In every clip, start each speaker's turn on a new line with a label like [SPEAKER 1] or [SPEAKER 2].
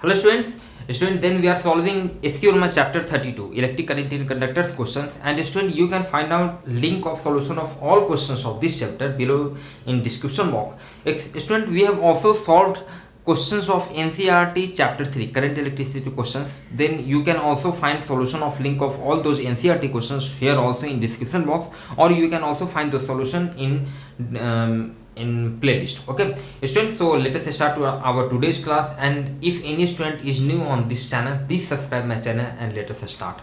[SPEAKER 1] Hello students. Then we are solving SC chapter 32 electric current in conductors questions, and student, you can find out link of solution of all questions of this chapter below in description box. Student, we have also solved questions of NCERT chapter 3 current electricity questions. Then you can also find solution of link of all those NCERT questions here also in description box, or you can also find the solution in playlist. Okay students, so let us start our today's class, and if any student is new on this channel, please subscribe my channel and let us start.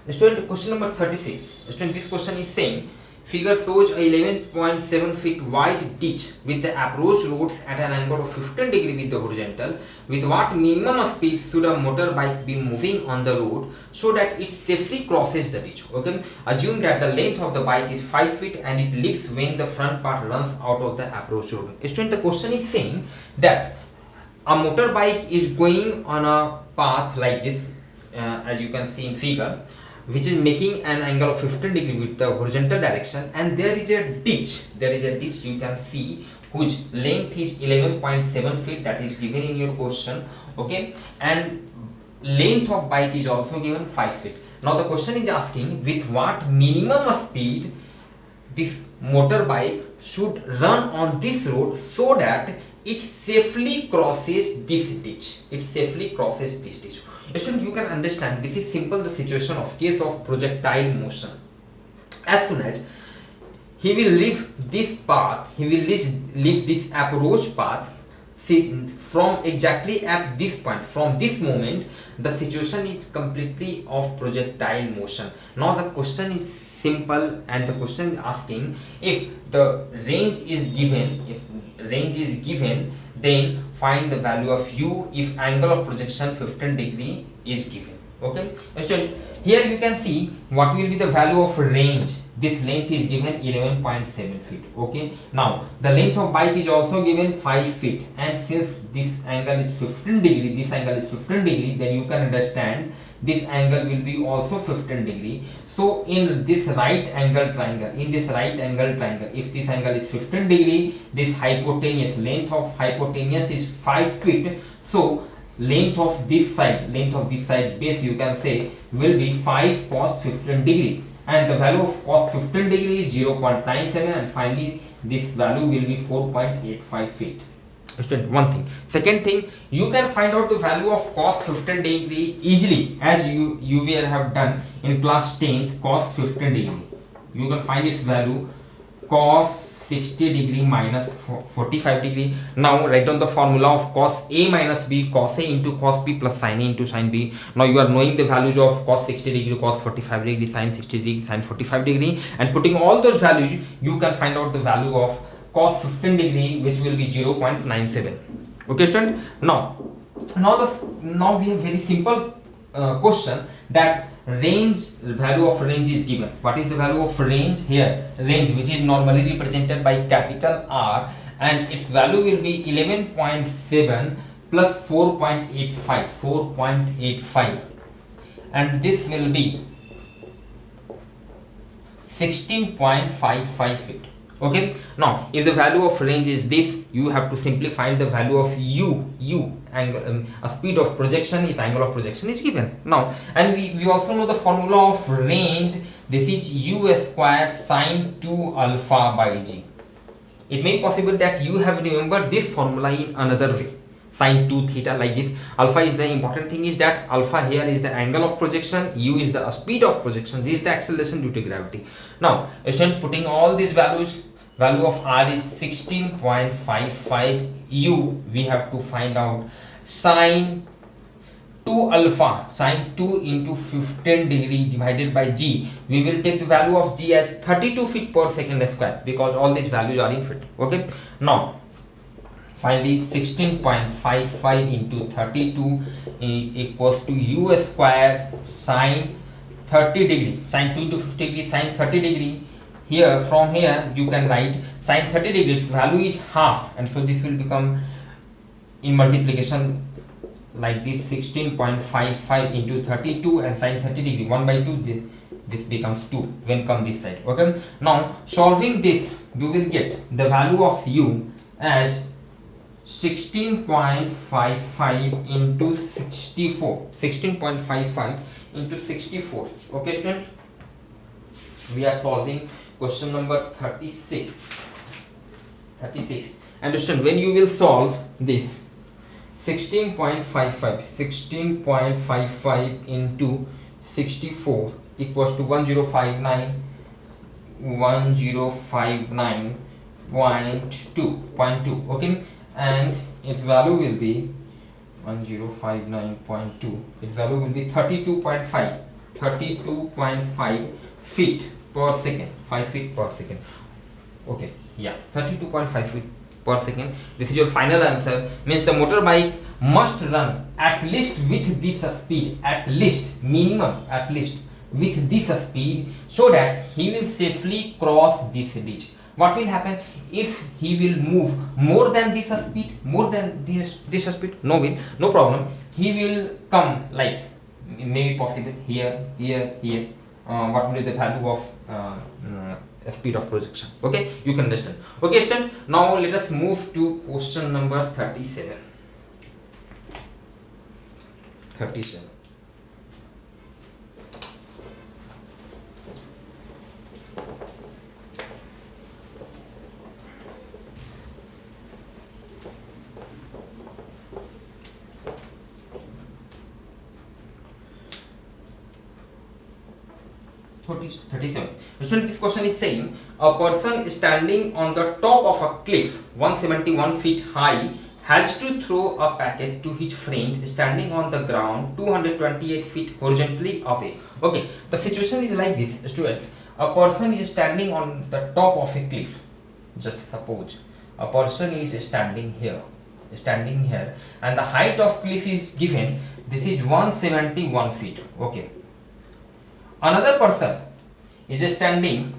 [SPEAKER 1] Student, question number 36. Student, this question is saying figure shows a 11.7 feet wide ditch with the approach roads at an angle of 15 degree with the horizontal. With what minimum speed should a motorbike be moving on the road so that it safely crosses the ditch? Okay, assume that the length of the bike is 5 feet and it leaps when the front part runs out of the approach road. Student, the question is saying that a motorbike is going on a path like this, as you can see in figure, which is making an angle of 15 degree with the horizontal direction, and there is a ditch you can see whose length is 11.7 feet, that is given in your question. Okay, and length of bike is also given 5 feet. Now the question is asking with what minimum speed this motorbike should run on this road so that it safely crosses this ditch. Student, you can understand this is simple the situation of case of projectile motion. As soon as he will leave this path, he will leave this approach path, see, from exactly at this point, from this moment the situation is completely of projectile motion. Now the question is simple, and the question is asking if the range is given, then find the value of u if angle of projection 15 degree is given. Okay, student, here you can see what will be the value of range. This length is given 11.7 feet. Okay, now the length of bike is also given 5 feet, and since this angle is 15 degree, then you can understand this angle will be also 15 degree. So in this right angle triangle, if this angle is 15 degree, this hypotenuse, length of hypotenuse is 5 feet. So length of this side base, you can say, will be 5 cos 15 degree, and the value of cos 15 degree is 0.97, and finally this value will be 4.85 feet. Student, one thing. Second thing, you can find out the value of cos 15 degree easily, as you will have done in class 10th. Cos 15 degree, you can find its value cos 60 degree minus 45 degree. Now write down the formula of cos A minus B, cos A into cos B plus sin A into sin B. Now you are knowing the values of cos 60 degree, cos 45 degree, sin 60 degree, sin 45 degree, and putting all those values, you can find out the value of cos 15 degree, which will be 0.97. Okay student, now we have very simple question that value of range is given. What is the value of range here? Range, which is normally represented by capital R, and its value will be 11.7 plus 4.85, and this will be 16.55 feet. Okay, now if the value of range is this, you have to simply find the value of u angle, a speed of projection if angle of projection is given. Now, and we also know the formula of range. This is u square sine 2 alpha by g. It may be possible that you have remembered this formula in another way, sine 2 theta, like this. Alpha is the important thing, is that alpha here is the angle of projection, u is the speed of projection, this is the acceleration due to gravity. Now putting all these values, value of R is 16.55, u we have to find out sine 2 alpha, sine 2 into 15 degree divided by g. We will take the value of g as 32 feet per second square, because all these values are in feet. Okay, now finally 16.55 into 32 equals to u square sine 30 degree, sine 2 into 50 degree, sine 30 degree. Here, from here you can write sine 30 degree, its value is half, and so this will become in multiplication like this, 16.55 into 32, and sine 30 degree 1 by 2, this becomes 2 when come this side. Okay, now solving this, you will get the value of u as 16.55 into 64. 16.55 into 64. Okay, student. We are solving question number 36. 36. And student, when you will solve this 16.55 into 64 equals to 1059.2, okay, and its value will be 1059.2. its value will be 32.5 feet per second, 5 feet per second. Okay, yeah, 32.5 feet per second. This is your final answer. Means the motorbike must run at least with this speed, at least minimum, at least with this speed, so that he will safely cross this ditch. What will happen if he will move more than this speed, more than this speed? No problem. He will come like maybe possible here. What will be the value of speed of projection? Okay, you can understand. Okay, student. Now let us move to question number 37. 37. Student, this question is saying a person standing on the top of a cliff 171 feet high has to throw a packet to his friend standing on the ground 228 feet horizontally away. Okay, the situation is like this, student. A person is standing on the top of a cliff. Just suppose a person is standing here, and the height of cliff is given. This is 171 feet. Okay. Another person is standing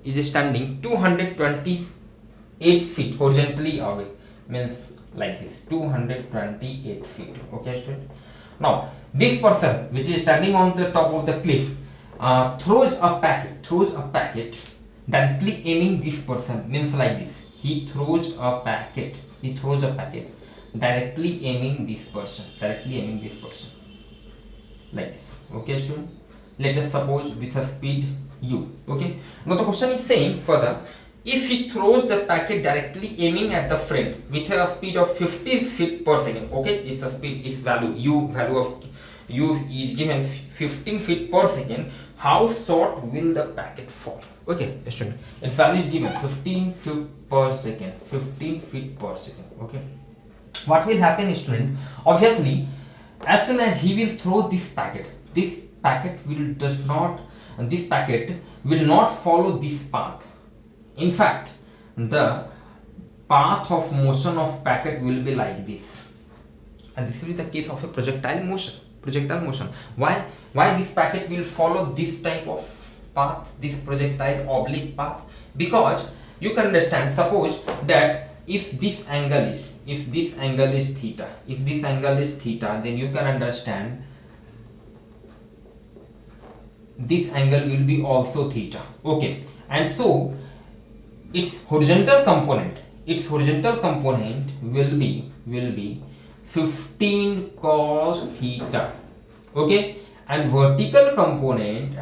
[SPEAKER 1] 228 feet horizontally away, means like this, 228 feet. Okay, student. Now this person which is standing on the top of the cliff throws a packet directly aiming this person, means like this. He throws a packet directly aiming this person, like this. Okay, student. Let us suppose with a speed u. Okay. Now the question is saying further, if he throws the packet directly aiming at the friend with a speed of 15 feet per second. Okay, it's a speed, its value of u is given 15 feet per second. How short will the packet fall? Okay, student. Its value is given 15 feet per second. 15 feet per second. Okay. What will happen, student? Obviously, as soon as he will throw this packet will not follow this path. In fact, the path of motion of packet will be like this, and this will be the case of a projectile motion. Why this packet will follow this type of path, this projectile oblique path? Because you can understand, suppose that if this angle is theta, then you can understand this angle will be also theta. Okay, and so its horizontal component will be 15 cos theta. Okay, and vertical component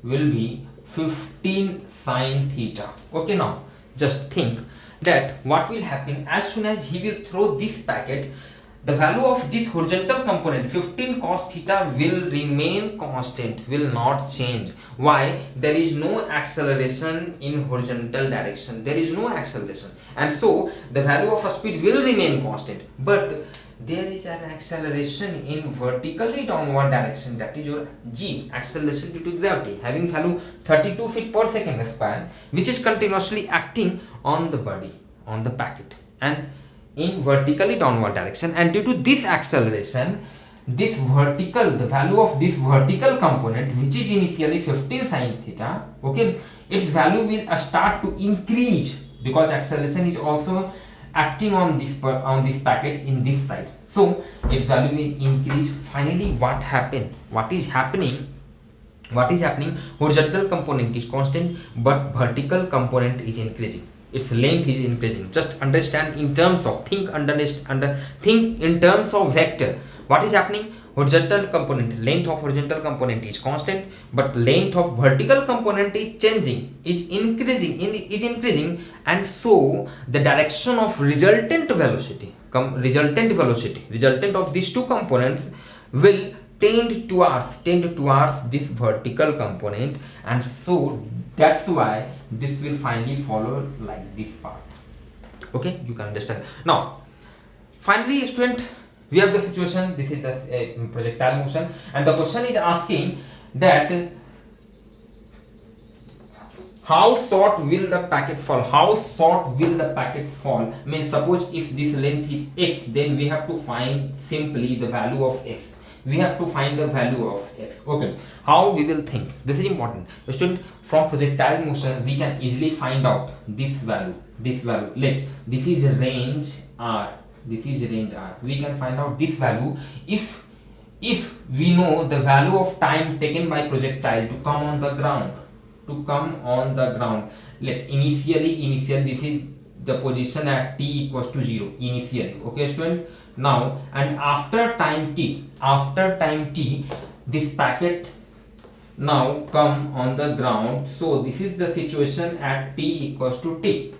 [SPEAKER 1] will be 15 sin theta. Okay, now just think that what will happen as soon as he will throw this packet, the value of this horizontal component 15 cos theta will remain constant, will not change. Why? There is no acceleration in horizontal direction. And so the value of a speed will remain constant, but there is an acceleration in vertically downward direction, that is your g, acceleration due to gravity, having value 32 feet per second span, which is continuously acting on the body, on the packet, and in vertically downward direction. And due to this acceleration, the value of this vertical component, which is initially 15 sin theta, okay, its value will start to increase because acceleration is also acting on this packet in this side. So its value will increase. Finally, what is happening? Horizontal component is constant, but vertical component is increasing. its length is increasing. Just understand in terms of think in terms of vector. What is happening? Horizontal component, length of horizontal component is constant, but length of vertical component is changing, is increasing, and so the direction of resultant of these two components will tend towards this vertical component, and so that's why this will finally follow like this path. Okay, you can understand. Now finally, student, we have the situation, this is the projectile motion, and the question is asking that how short will the packet fall? How short will the packet fall? Means suppose if this length is x, then we have to find simply the value of x. We have to find the value of x. Okay, how we will think? This is important. Student, from projectile motion we can easily find out this value. Let this is range r. This is range r. We can find out this value if we know the value of time taken by projectile to come on the ground. Let initially this is the position at t equals to 0 initially. Okay, student. Now and after time t, this packet now come on the ground. So this is the situation at t equals to t.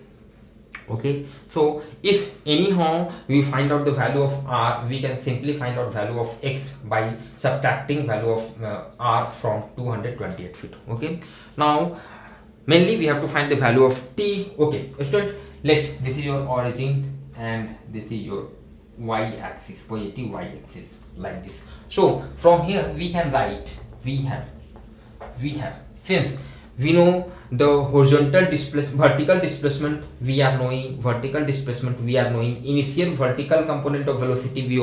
[SPEAKER 1] Okay, so if anyhow we find out the value of r, we can simply find out value of x by subtracting value of r from 228 feet. Okay, now mainly we have to find the value of t. Okay, student, let this is your origin and this is your y-axis, positive y-axis, like this. So from here we can write, we have since we know the horizontal displacement, vertical displacement we are knowing, initial vertical component of velocity we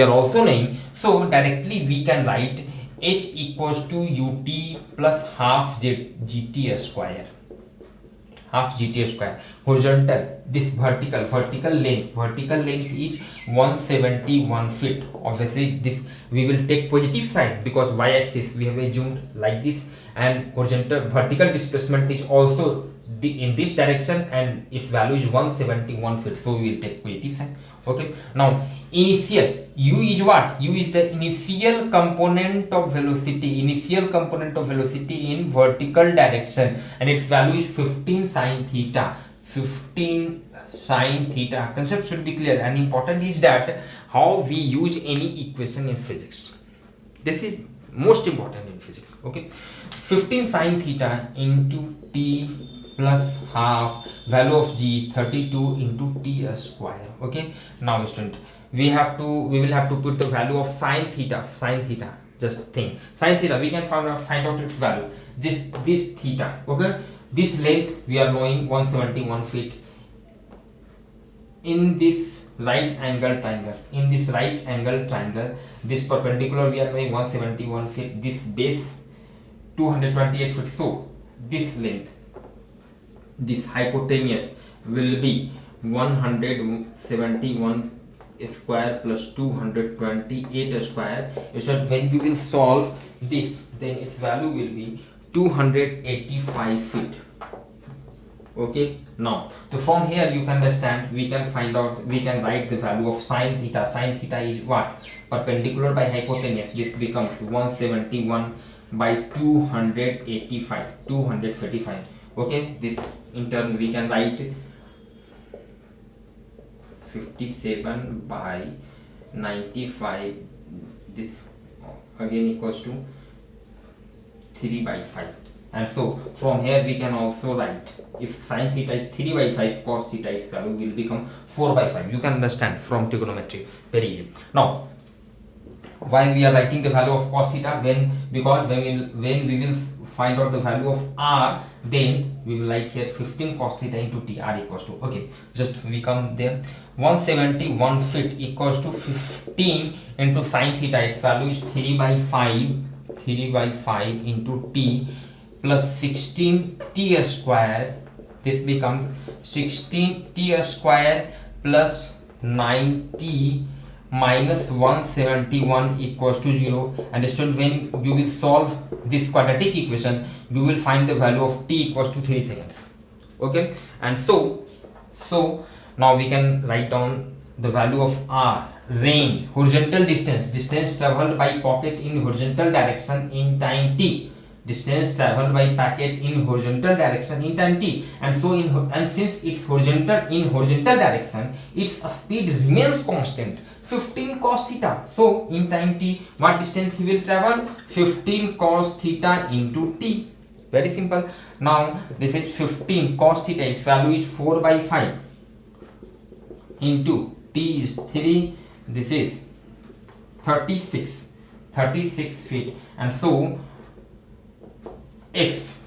[SPEAKER 1] are also knowing. So directly we can write h equals to ut plus half gt square. Horizontal, this vertical length is 171 feet. Obviously this we will take positive side because y-axis we have assumed like this, and horizontal vertical displacement is also in this direction and its value is 171 feet, so we will take positive side. Okay, now initial, u is what? U is the initial component of velocity in vertical direction, and its value is 15 sin theta. Concept should be clear, and important is that how we use any equation in physics. This is most important in physics. Okay, 15 sin theta into t plus half, value of g is 32 into t square. Okay, now student, we will have to put the value of sin theta. Just think, sin theta we can find out its value. This theta. Okay, this length we are knowing 171 feet. In this right angle triangle, this perpendicular we are knowing 171 feet, this base 228 feet. So this length, this hypotenuse will be 171 square plus 228 square. So when we will solve this, then its value will be 285 feet. Okay, now so from here you can understand, we can write the value of sin theta. Sin theta is what? Perpendicular by hypotenuse. This becomes 171 by 285. Okay, this in turn we can write 57 by 95. This again equals to 3 by 5. And so from here we can also write, if sin theta is 3 by 5, cos theta its value will become 4 by 5. You can understand from trigonometry, very easy. Now why we are writing the value of cos theta? Because when we will find out the value of r, then we will write here 15 cos theta into t, r equals to, okay, just we come there, 171 feet equals to 15 into sin theta, its value is 3 by 5 into t plus 16 t square. This becomes 16 t square plus 9t minus 171 equals to 0. And student, when you will solve this quadratic equation, you will find the value of t equals to 3 seconds. Okay, and so now we can write down the value of r, range, horizontal distance traveled by pocket in horizontal direction in time t, distance traveled by packet in horizontal direction in time t, and so and since it's in horizontal direction, its speed remains constant 15 cos theta. So in time t, what distance he will travel? 15 cos theta into t. Very simple. Now this is 15 cos theta, its value is 4 by 5 into t is 3, this is 36 feet, and so x,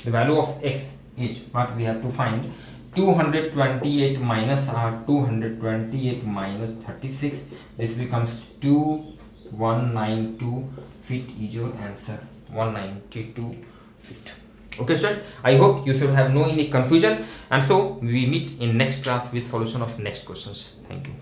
[SPEAKER 1] the value of x is what we have to find, 228 minus r, 228 minus 36, this becomes 2192 feet is your answer, 192 feet. Okay student, I hope you should have no any confusion, and so we meet in next class with solution of next questions. Thank you.